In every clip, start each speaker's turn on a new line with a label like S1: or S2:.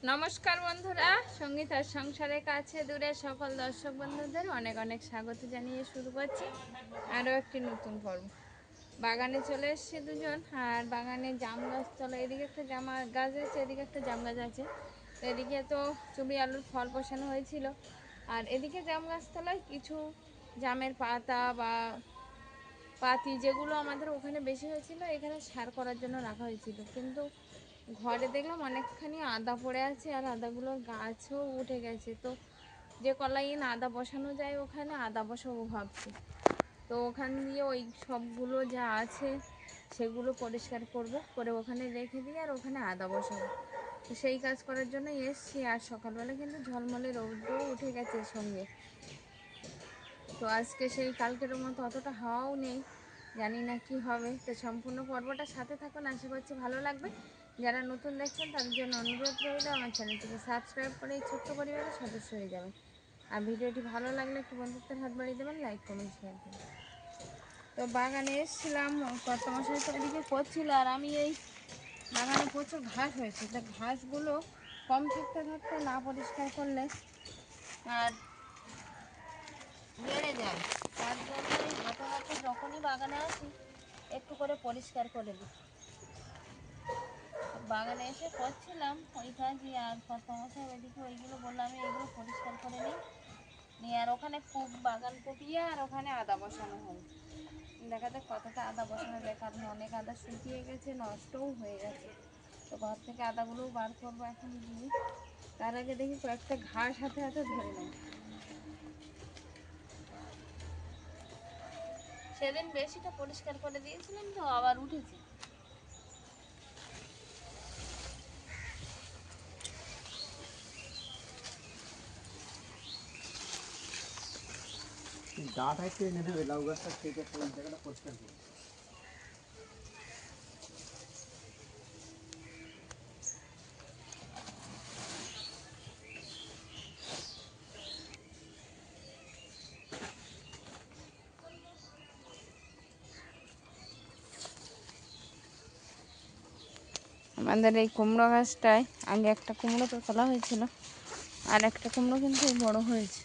S1: নমস্কার বন্ধুরা, সঙ্গীত আর সংসারের কাছে দূরে সকল দর্শক বন্ধুদের অনেক অনেক স্বাগত জানিয়ে শুরু করছি আরও একটি নতুন পর্ব। বাগানে চলে এসেছি দুজন, আর বাগানে জাম গাছ তলা, এদিকে একটা জাম গাছ আছে, এদিকে একটা জাম গাছ আছে। এদিকে তো চুবড়ি আলুর ফল বসানো হয়েছিল, আর এদিকে জাম গাছতলায় কিছু জামের পাতা বা পাতি যেগুলো আমাদের ওখানে বেশি হয়েছিল এখানে সার করার জন্য রাখা হয়েছিল, কিন্তু ঘরে দেখলাম অনেকখানি আদা পড়ে আছে আর আদাগুলোর গাছও উঠে গেছে। তো যে কলাইন আদা বসানো যায় ওখানে আদা বসাবো ভাবছি। তো ওখান দিয়ে ওই সবগুলো যা আছে সেগুলো পরিষ্কার করব, করে ওখানে রেখে দিয়ে আর ওখানে আদা বসাবো। তো সেই কাজ করার জন্য এসছি। আর সকালবেলা কিন্তু ঝলমলে রৌদ্রও উঠে গেছে সঙ্গে। তো আজকে সেই কালকের মতো অতটা হাওয়াও নেই, জানি না কি হবে। তো সম্পূর্ণ পর্বটা সাথে থাকুন, আশা করছি ভালো লাগবে। যারা নতুন দেখছেন তাদের জন্য অনুরোধ রইল আমার চ্যানেলটিকে সাবস্ক্রাইব করে এই ছোট্ট পরিবারের সদস্য হয়ে যাবেন। আর ভিডিওটি ভালো লাগলে একটু বন্ধুত্বের হাত বাড়িয়ে দেবেন, লাইক কমেন্ট শেয়ার করবেন। তো বাগানে এসেছিলাম, কর্তামশাই তো এদিকে করছিল, আর আমি এই বাগানে প্রচুর ঘাস হয়েছে। তা ঘাসগুলো কম থাকতে থাকতে না পরিষ্কার করলে আর বেড়ে যায়, তার জন্যই হাতে হাতে যখনই বাগানে আসি একটু করে পরিষ্কার করে দিই। বাগানে এসে করছিলাম ওই কাজই, আর কর্তামশাই ওইদিকে ওইগুলো বললাম আমি এগুলো পরিষ্কার করে নিই আর ওখানে বাগান কুপিয়ে আর ওখানে আদা বসানো হবে। দেখা যাক কতটা আদা বসানো যায়, কারণ অনেক আদা শুকিয়ে গেছে, নষ্টও হয়ে গেছে। তো ঘর থেকে আদাগুলোও বার করবো এখন গিয়ে। তার আগে দেখি কয়েকটা ঘাস হাতে হাতে ধরে নেয়। সেদিন বেশিটা পরিষ্কার করে দিয়েছিলাম তো আবার উঠেছে।
S2: ডাটা একটু এনে দেবে, লাউ গাছটা কেটে সেই জায়গাটা পরিষ্কার করবে।
S1: আমাদের এই কুমড়ো গাছটায় আগে একটা কুমড়ো তো তোলা হয়েছিল, আর একটা কুমড়ো কিন্তু বড় হয়েছে।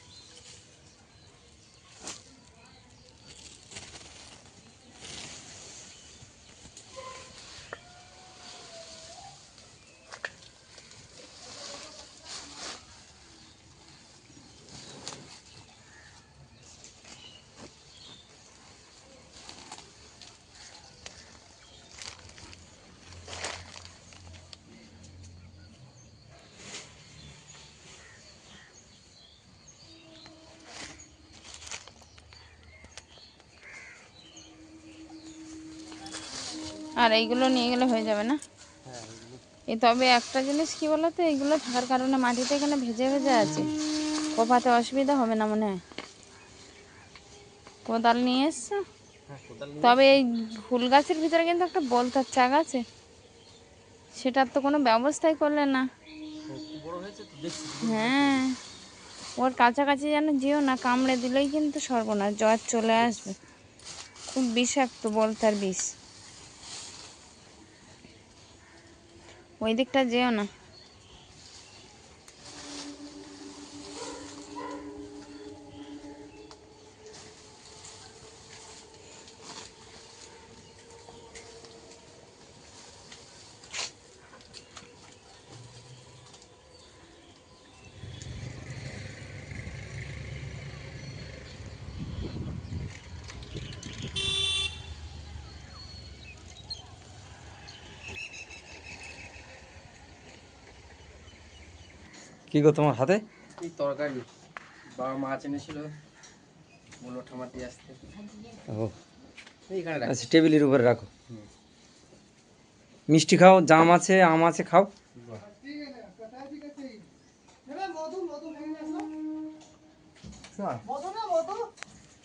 S1: আর এইগুলো নিয়ে গেলে হয়ে যাবে না? এই তবে একটা জিনিস কি বলতো, এইগুলো থাকার কারণে মাটিতে এখানে ভেজে ভেজে আছে, কোপাতে অসুবিধা হবে না মনে হয়। কোদাল নিয়ে এসছো? তবে এই ফুল গাছের ভিতরে কিন্তু একটা বলতার চাক আছে, সেটার তো কোনো ব্যবস্থাই করলে না। হ্যাঁ, ওর কাছাকাছি যেন যেও না, কামড়ে দিলেই কিন্তু সর্বনাশ, জ্বর চলে আসবে। খুব বিষাক্ত বলতার বিষ, ওই দিকটা যেও না।
S2: কি গো তোমার হাতে? এই তরকারি বাবা মাছ এনেছিল, মূলো ঠামা দিয়ে আসতে। ও এইখানে রাখো, আচ্ছা টেবিলের উপরে রাখো। মিষ্টি খাও, জাম আছে, আম আছে, খাও।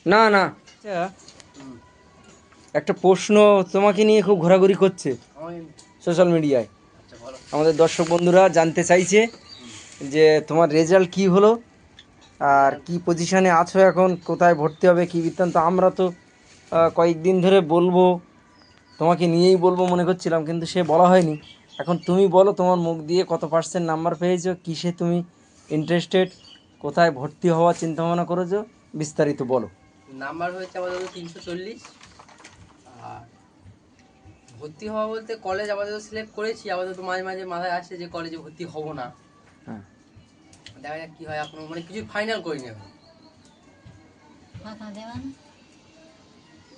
S2: না না, একটা প্রশ্ন তোমাকে নিয়ে খুব ঘোরাঘুরি করছে সোশ্যাল মিডিয়ায়। আমাদের দর্শক বন্ধুরা জানতে চাইছে যে তোমার রেজাল্ট কি হলো, আর কি পজিশনে আছো এখন, কোথায় ভর্তি হবে, কি বৃত্তান্ত। আমরা তো কয়েকদিন ধরে বলবো, তোমাকে নিয়েই বলবো মনে করছিলাম, কিন্তু সে বলা হয়নি। এখন তুমি বলো তোমার মুখ দিয়ে কত পার্সেন্ট নাম্বার পেয়েছো, কিসে তুমি ইন্টারেস্টেড, কোথায় ভর্তি হওয়ার চিন্তা ভাবনা করেছো, বিস্তারিত বলো।
S3: নাম্বার হয়েছে আপাতত 340। আর ভর্তি হওয়া বলতে কলেজ আপাতত সিলেক্ট করেছি, আপাতত মাঝে মাঝে মাথায় আসে যে কলেজে ভর্তি হব না।
S2: হ্যাঁ,
S3: দেখা যাক কি হয়, এখনো মানে কিছু ফাইনাল করিনি এখন।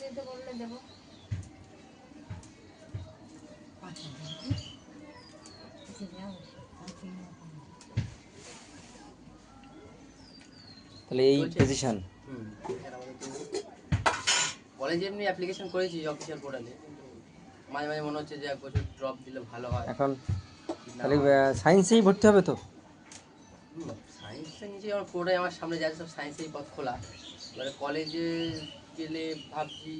S1: দিতে বললে দেবো।
S2: তাহলে এই
S3: চলছে।
S2: পজিশন।
S3: এর আপাতত কলেজে এমনি অ্যাপ্লিকেশন করেছি অফিসিয়াল পোর্টালে, কিন্তু মাঝে মাঝে মনে হচ্ছে যে এক বছর ড্রপ দিলে ভালো হয়।
S2: এখন
S3: কি না
S2: তাহলে
S3: হয়।
S2: সায়েন্সেই ভর্তি হবে তো?
S3: সায়েন্সে নিচে আমার পুরোটাই আমার সামনে যাচ্ছে, সব সায়েন্সেই পথ খোলা। এবারে কলেজে গেলে ভাবছি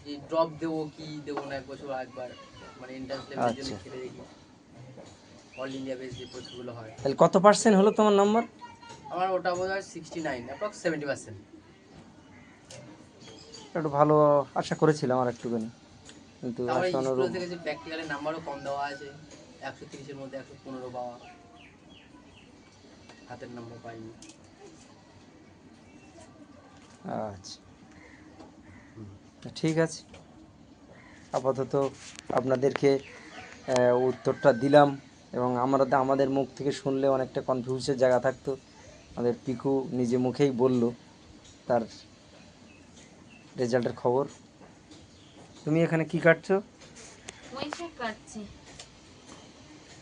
S3: যে ড্রপ দেবো কি দেবো না, এক বছর একবার মানে এন্ট্রান্স লেভেলের জন্য
S2: আচ্ছা,
S3: খেলে দেখি। অল ইন্ডিয়া বেস যে পরীক্ষাগুলো হয়,
S2: তাহলে কত পার্সেন্ট হলো তোমার নাম্বার?
S3: আমার ওটা বোধ হয় 69, অ্যাপ্রক্স 70%।
S2: একটু ভালো আশা করেছিলাম আর একটুখানি, কিন্তু
S3: তারপরে স্কুল
S2: আশানুরূপ।
S3: থেকে যে প্র্যাকটিক্যালের নাম্বারও কম দেওয়া আছে, 130-এর মধ্যে 115 পাওয়া, হাতের নাম্বার পাইনি।
S2: আচ্ছা, ঠিক আছে, আপাতত আপনাদেরকে উত্তরটা দিলাম, এবং আমাদের মুখ থেকে শুনলে অনেকটা কনফিউজের জায়গা থাকতো। আমাদের পিকু নিজে মুখেই বলল তার রেজাল্টের খবর। তুমি এখানে কি কাটছো?
S1: পুঁই শাক কাটছি।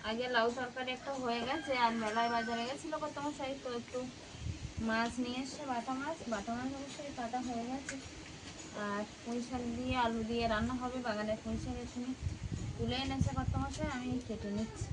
S1: আগে লাউ তরকারি একটা হয়ে গেছে, আর মেলায় বাজারে গেছিল কত মশাই, তো একটু মাছ নিয়ে এসছে, বাটা মাছ অবশ্যই কাটা হয়ে গেছে। আর পুঁই শাক দিয়ে আলু দিয়ে রান্না হবে, বাগানের পুঁই শাক এখানে তুলে এনেছে কত মশাই, আমি কেটে নিচ্ছি।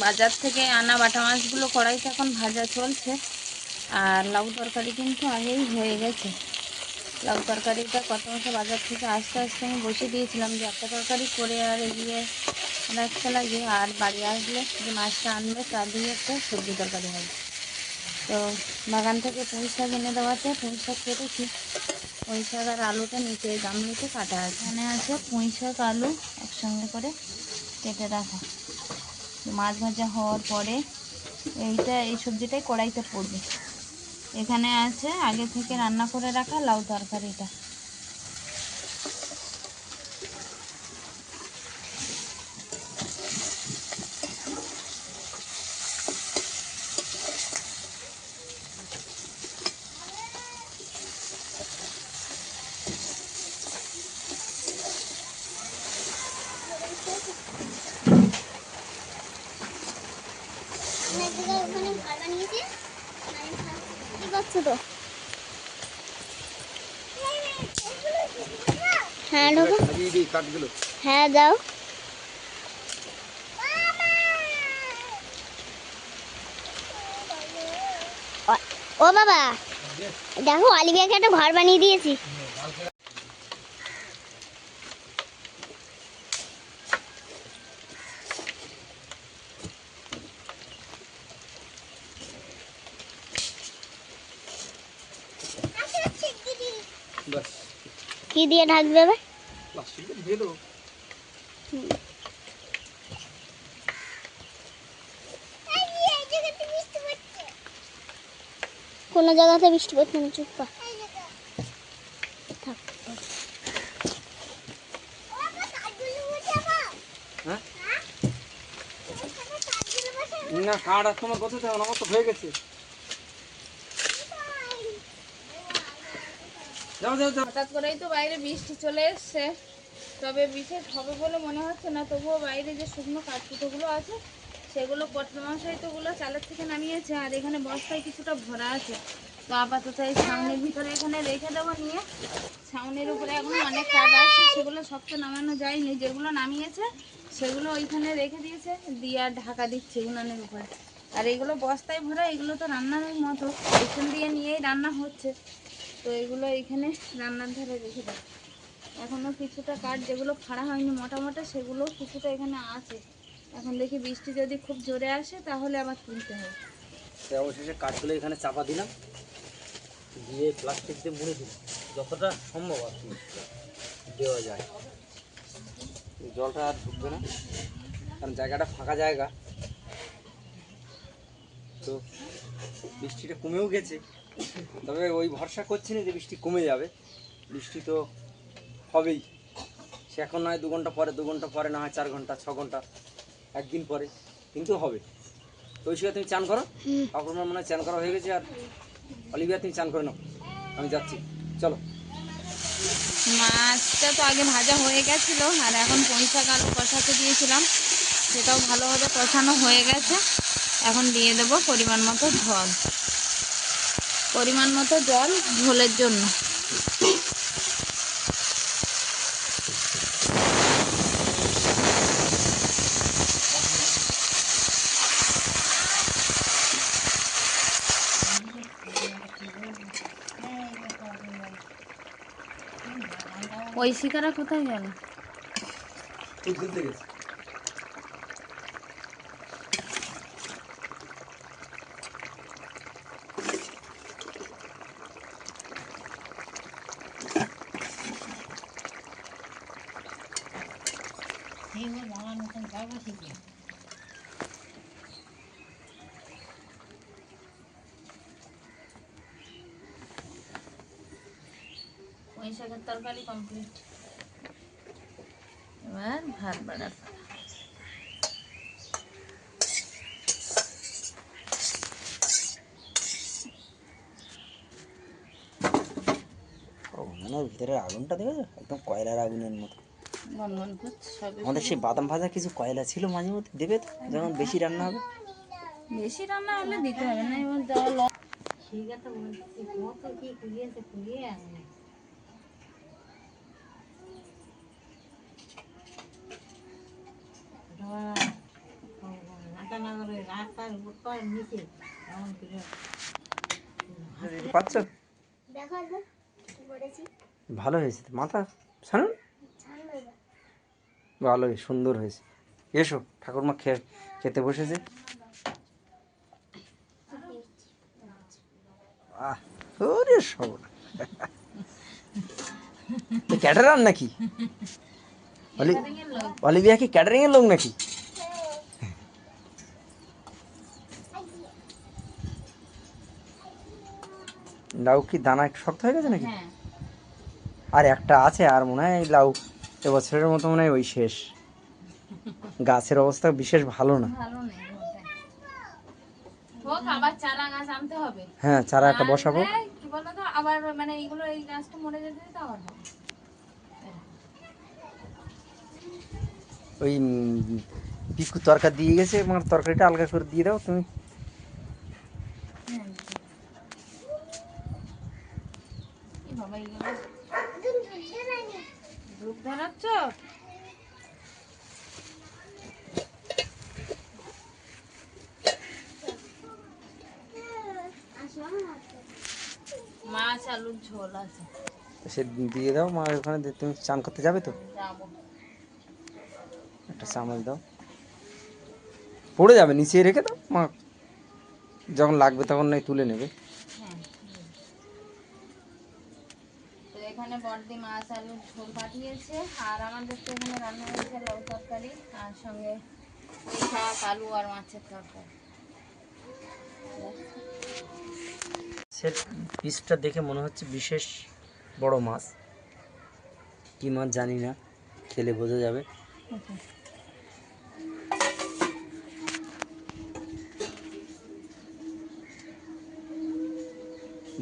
S1: বাজার থেকে আনা বাটা মাছগুলো কড়াইতে এখন ভাজা চলছে। আর লাউ তরকারি কিন্তু আগেই হয়ে গেছে। লাউ তরকারিটা কত মাসে বাজার থেকে আস্তে আস্তে আমি বসে দিয়েছিলাম, যে একটা তরকারি করে আর এগিয়ে রাখতে লাগে, আর বাড়ি আসলে যে মাছটা আনবে তা দিয়ে একটা সবজি তরকারি হবে। তো বাগান থেকে পুঁই শাক এনে দেওয়াতে পুঁই শাক কেটেছি। পুঁই শাক আর আলুটা নিচে গামলিতে কাটা আছে, এখানে আছে পুঁই শাক আলু একসঙ্গে করে কেটে রাখা। মাছ ভাজা হওয়ার পরে এই সবজিটাই কড়াইতে পড়বে। এখানে আছে আগে থেকে রান্না করে রাখা লাউ তরকারিটা।
S4: হ্যাঁ ঢোকো। হ্যাঁ যাও। ও বাবা, দেখো অলিভিয়াকে একটা ঘর বানিয়ে দিয়েছি।
S3: বাস
S4: কি দিয়ে ঢাকবে এবার?
S3: প্লাস্টিক দিয়ে দেবো।
S4: কোনো জায়গাতে বৃষ্টি পড়ছে না, চুপ কর। থাক।
S2: হ্যাঁ, না কাঠ আর তোমার কত তেমন আমার তো হয়ে গেছে। যাও যাও যাও।
S1: হঠাৎ করেই তো বাইরে বৃষ্টি চলে এসছে, তবে বিশেষ হবে বলে মনে হচ্ছে না, তবুও বাইরে যে শুকনো কাঠকুটোগুলো আছে সেগুলো কর্তমশাই তোগুলো চালের থেকে নামিয়েছে, আর এখানে বস্তায় কিছুটা ভরা আছে। তো আপাতত এই ছাউনির ভিতরে এখানে রেখে দেবো নিয়ে। ছাউনির উপরে এখন অনেক কাঠ আছে, সেগুলো সব তো নামানো যায়নি, যেগুলো নামিয়েছে সেগুলো ওইখানে রেখে দিয়েছে, দিয়ে আর ঢাকা দিচ্ছে উনানের উপরে। আর এগুলো বস্তায় ভরা, এগুলো তো রান্নার মতো এখান দিয়ে নিয়েই রান্না হচ্ছে, তো এগুলো এখানে রান্নার ধারে রেখে দেবো। এখনও কিছুটা কাঠ যেগুলো ফাড়া হয়নি মোটা মোটা, সেগুলো কিছুটা এখানে আছে। এখন দেখি বৃষ্টি যদি খুব জোরে আসে তাহলে আবার তুলতে হবে।
S2: তো অবশেষে কাঠগুলো এখানে চাপা দিলাম, দিয়ে প্লাস্টিক দিয়ে মুড়ে দিলাম যতটা সম্ভব আর কি দেওয়া যায়। জলটা আর ঢুকবে না, কারণ জায়গাটা ফাঁকা জায়গা। তো বৃষ্টিটা কমেও গেছে, তবে ওই ভরসা করছি না যে বৃষ্টি কমে যাবে। বৃষ্টি তো হবেই, সে এখন নয় 2 ঘন্টা পরে, 2 ঘন্টা পরে না হয় 4 ঘন্টা 6 ঘন্টা, একদিন পরে, কিন্তু হবে। তো ওই সময় তুমি চান করো, ঠাকুরমার মনে হয় চান করা হয়ে গেছে। আর অলিভিয়া তুমি চান করে নাও, আমি যাচ্ছি, চলো।
S1: মাছটা তো আগে ভাজা হয়ে গেছিলো, আর এখন পুঁইশাক আলু কষাতে দিয়েছিলাম, সেটাও ভালোভাবে কষানো হয়ে গেছে। এখন দিয়ে দেবো পরিমাণ মতো জল, পরিমাণ মতো জল ঝোলের জন্য। ওই শিকারা কোথায় গেল?
S2: ঘুরতে গেছে।
S1: ওই শাকের তরকারি কমপ্লিট, এবার ভাত বাড়ার পালা।
S2: মানে ভিতরে আগুনটা দেখেছো, একদম কয়লার আগুনের মতো
S1: গনগন করছে সবে।
S2: আমাদের সেই বাদাম ভাজা কিছু কয়লা ছিল, মাঝে মধ্যে দেবে তো, যখন বেশি রান্না হবে।
S1: বেশি রান্না হলে দিতে হবে না, এবার জল
S2: পাচ্ছ?
S4: দেখো একবার কি করেছি।
S2: ভালো হয়েছে তো, মাথা ছাড়ুন, ভালোই সুন্দর হয়েছে। এসো, ঠাকুরমা খেতে বসেছে। আহ ওরে সব ক্যাটারার নাকি? অলিভিয়া কি ক্যাটারিং এর লোক নাকি? লাউ কি দানা একটু শক্ত হয়ে গেছে নাকি?
S1: হ্যাঁ,
S2: আর একটা আছে, আর মনে হয় লাউ এবছরের মতো মনে হয় ওই শেষ। গাছের অবস্থা বিশেষ ভালো না।
S1: ভালো নেই হোক, আবার চারা গাছ আনতে হবে।
S2: হ্যাঁ, চারা একটা বসাবো।
S1: আনলে কি বলতো, আবার মানে এইগুলো, এই গাছটা মরে যেতে তো আবার হবে।
S2: ওই পিকু তরকারি দিয়ে গেছে, আমার তরকারিটা আলগা করে দিয়ে দাও তুমি।
S1: এই বাবা, এইগুলো ধূপ ধরাচ্ছ? মাছ আলুর ঝোল আছে,
S2: সে দিয়ে দাও মা, ওখানে তুমি চান করতে যাবে তো,
S1: যাবো।
S2: একটা চামচ দাও, পড়ে যাবে, নিচে রেখে দাও মা, যখন লাগবে তখন নয় তুলে নেবে।
S1: হ্যাঁ, তো এখানে বড়দি মাছ আলুর ঝোল পাঠিয়েছে, আর আমাদের তো এখানে রান্না হয়েছে লাউ তরকারি, আর সঙ্গে পুঁই শাক আলু আর মাছের তরকারি।
S2: সে পিসটা দেখে মনে হচ্ছে বিশেষ বড় মাছ, কি মাছ জানি না, খেলে বোঝা যাবে।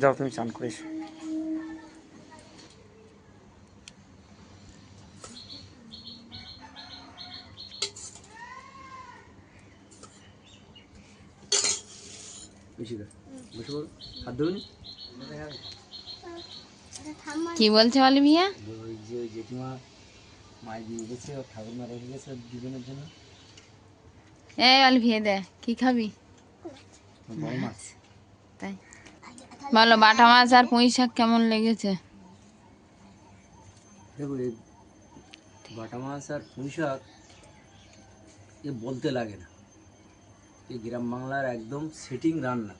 S2: যাও তুমি চান করে এসো। ঐশিকা বসে পড়ো, হাত ধরুন।
S1: কি বলছে অলিভিয়া?
S2: ওই যে ওই জেঠিমা মাছ দিয়ে গেছে, ও ঠাকুরমা রেখে গেছে দুজনের জন্য
S1: এই অলিভিয়া দে, কি খাবি?
S2: বড় মাছ।
S1: তাই বলো, বাটা মাছ আর পুঁই শাক কেমন লেগেছে?
S2: দেখো এই বাটা মাছ আর পুঁই শাক এ বলতে লাগে না, এই গ্রাম বাংলার একদম সেটিং রান্না।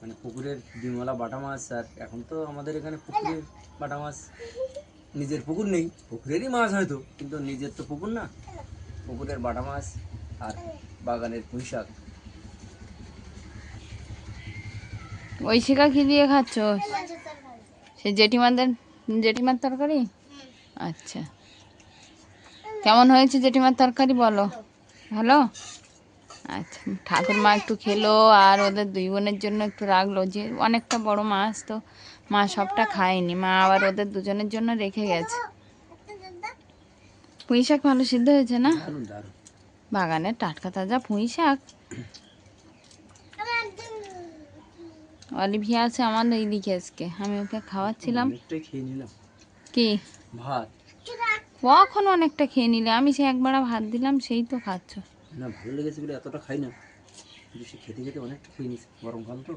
S2: মানে পুকুরের ডিমওয়ালা বাটা মাছ, আর এখন তো আমাদের এখানে পুকুরের বাটা মাছ, নিজের পুকুর নেই, পুকুরেরই মাছ হয়তো, কিন্তু নিজের তো পুকুর না, পুকুরের বাটা মাছ আর বাগানের পুঁই শাক।
S1: ঐশিকা কি দিয়ে খাচ্ছ? সে জেঠিমার তরকারি? আচ্ছা, কেমন হয়েছে জেঠিমার তরকারি বলো? ভালো? আচ্ছা, ঠাকুরমা একটু খেলো আর ওদের দুই বোনের জন্য একটু রাখলো, যে অনেকটা বড় মাছ তো মা সবটা খায়নি, মা আবার ওদের দুজনের জন্য রেখে গেছে। পুঁই শাক ভালো সিদ্ধ হয়েছে না?
S2: দারুণ দারুণ।
S1: বাগানের টাটকা তাজা পুঁই শাক। অলিভিয়া আছে আমার এইদিকে, আজকে আমি ওকে খাওয়াচ্ছিলাম।
S2: অনেকটাই খেয়ে নিলাম
S1: কি
S2: ভাত।
S1: কখন অনেকটা খেয়ে নিলে? আমি সে একবার ভাত দিলাম, সেই তো খাচ্ছ।
S2: না ভালো লেগেছে বলে এতটা খাই না, কিন্তু সে খেতে খেতে অনেকটা খেয়ে নিয়েছে, গরমকাল তো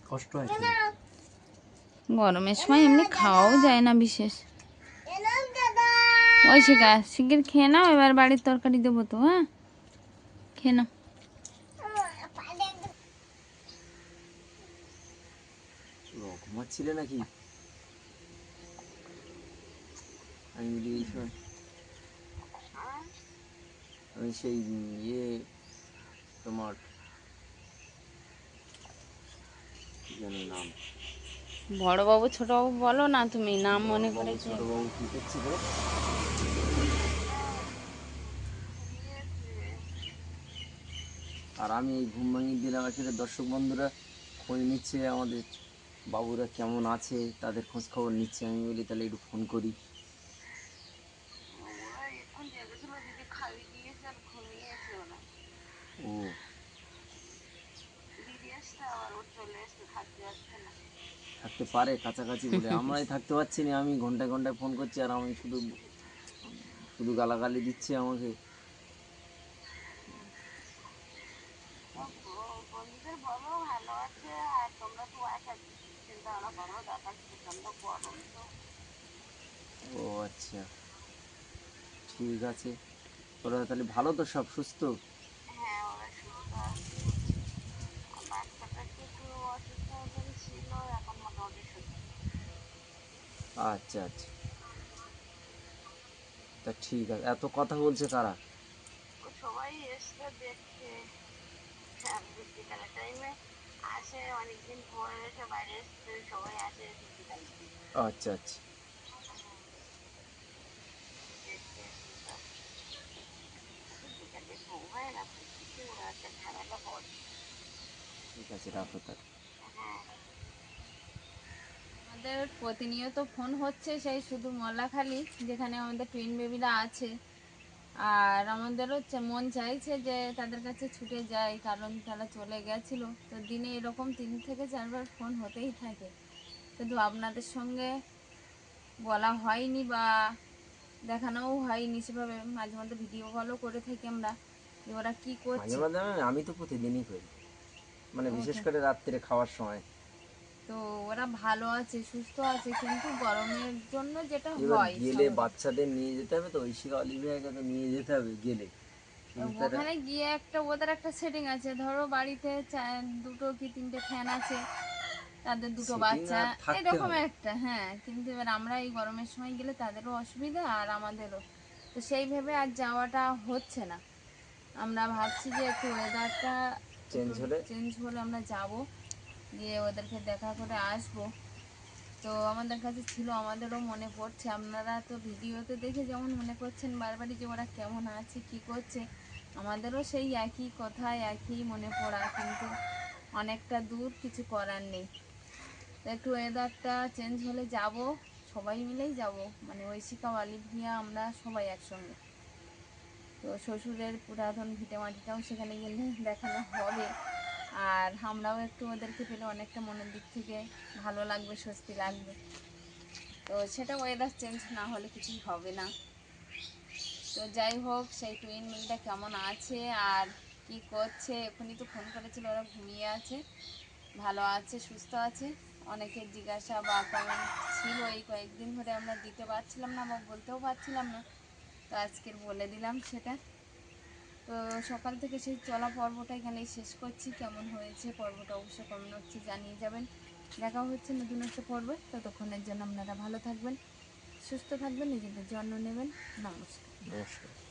S2: কষ্ট হয় খেতে।
S1: গরমের সময় এমনি খাওয়াও যায় না বিশেষ। ওই শিখা শিগগির খেয়ে নাও, এবার বাড়ির তরকারি দেবো তো। হ্যাঁ, খেয়ে নাও।
S2: ঘুমাচ্ছিলে নাকি? আমি বলি এই সময় আমি সেই ইয়ে তোমার কি যেন নাম,
S1: বড়বাবু ছোটবাবু বলো না, তুমি নাম মনে করে।
S2: বড়বাবু ছোটবাবু কি করছি গো? আর আমি এই ঘুম ভাঙিয়ে দিলাম, আসলে দর্শক বন্ধুরা খোঁজ নিচ্ছে আমাদের বাবুরা কেমন আছে, তাদের খোঁজ খবর নিচ্ছে। আমি বলি তাহলে একটু ফোন করি। ও থাকতে পারে কাছাকাছি বলে, আমরাই থাকতে পারছি না। আমি ঘন্টায় ঘন্টায় ফোন করছি আর আমি শুধু শুধু গালাগালি দিচ্ছে আমাকে। ও আচ্ছা, ঠিক আছে। ওরা তাহলে ভালো তো, সব সুস্থ? আচ্ছা আচ্ছা, তা ঠিক আছে। এত কথা বলছে কারা? আচ্ছা আচ্ছা, ঠিক আছে, রাখো তাহলে।
S1: আমাদের প্রতিনিয়ত ফোন হচ্ছে, সেই শুধু মল্লাখালী যেখানে আমাদের টুইন বেবিরা আছে। আর আমাদেরও মন চাইছে যে তাদের কাছে ছুটে যাই, কারণ তারা চলে গেছিল। তো দিনে এরকম 3 থেকে 4 বার ফোন হতেই থাকে, কিন্তু আপনাদের সঙ্গে বলা হয়নি বা দেখানোও হয়নি সেভাবে। মাঝে মধ্যে ভিডিও কলও করে থাকি আমরা, যে ওরা কী
S2: মাঝে
S1: করছে।
S2: মাঝে আমি তো প্রতিদিনই করি, মানে বিশেষ
S1: ওকে,
S2: করে রাত্রে খাওয়ার সময়।
S1: তো ওরা ভালো আছে, সুস্থ আছে, কিন্তু গরমের জন্য যেটা
S2: এবার
S1: হয়
S2: গেলে
S1: স্বাভাবিক।
S2: বাচ্চাদের নিয়ে যেতে হবে তো, ঐশিকা অলিভিয়াকে তো নিয়ে যেতে হবে গেলে, কিন্তু তারা
S1: ওখানে গিয়ে ওদের একটা সেটিং আছে। ধরো বাড়িতে 2 কি 3টে ফ্যান আছে, তাদের 2
S2: সেটিং
S1: বাচ্চা,
S2: আর থাকতে
S1: এরকম
S2: হবে।
S1: একটা। হ্যাঁ, কিন্তু এবার আমরা এই গরমের সময় গেলে তাদেরও অসুবিধা আর আমাদেরও, তো সেই ভেবে আর যাওয়াটা হচ্ছে না। আমরা ভাবছি যে একটু ওয়েদারটা একটু
S2: চেঞ্জ হলে
S1: চেঞ্জ হলে আমরা যাব, গিয়ে ওদেরকে দেখা করে আসবো। তো আমাদের কাছে ছিল, আমাদেরও মনে পড়ছে। আপনারা তো ভিডিওতে দেখে যেমন মনে করছেন বারবারই যে ওরা কেমন আছে কি করছে, আমাদেরও সেই একই কথা, একই মনে পড়া, কিন্তু অনেকটা দূর, কিছু করার নেই। তো একটু ওয়েদারটা চেঞ্জ হলে যাব, সবাই মিলেই যাব, মানে ঐশিকা অলিভিয়া আমরা সবাই একসঙ্গে। তো শ্বশুরের পুরাতন ভিটে মাটিটাও সেখানে গেলে দেখানো হবে। আর আমরাও একটু ওদেরকে পেলে অনেকটা মনের দিক থেকে ভালো লাগবে, স্বস্তি লাগবে। তো সেটা ওয়েদার চেঞ্জ না হলে কিছুই হবে না। তো যাই হোক, সেই টুইন মিলটা কেমন আছে আর কি করছে, এখনই তো ফোন করেছিল, ওরা ঘুমিয়ে আছে, ভালো আছে, সুস্থ আছে। অনেকের জিজ্ঞাসা বা কমেন্ট ছিল, এই কয়েকদিন ধরে আমরা দিতে পারছিলাম না বা বলতেও পারছিলাম না, তো আজকের বলে দিলাম সেটা। তো সকাল থেকে সেই চলা পর্বটা এখানেই শেষ করছি। কেমন হয়েছে পর্বটা অবশ্যই কমেন্ট বক্সে জানিয়ে যাবেন। দেখা হচ্ছে নতুন একটা পর্বে, ততক্ষণের জন্য আপনারা ভালো থাকবেন, সুস্থ থাকবেন, নিজেদের যত্ন নেবেন। নমস্কার।
S2: নমস্কার।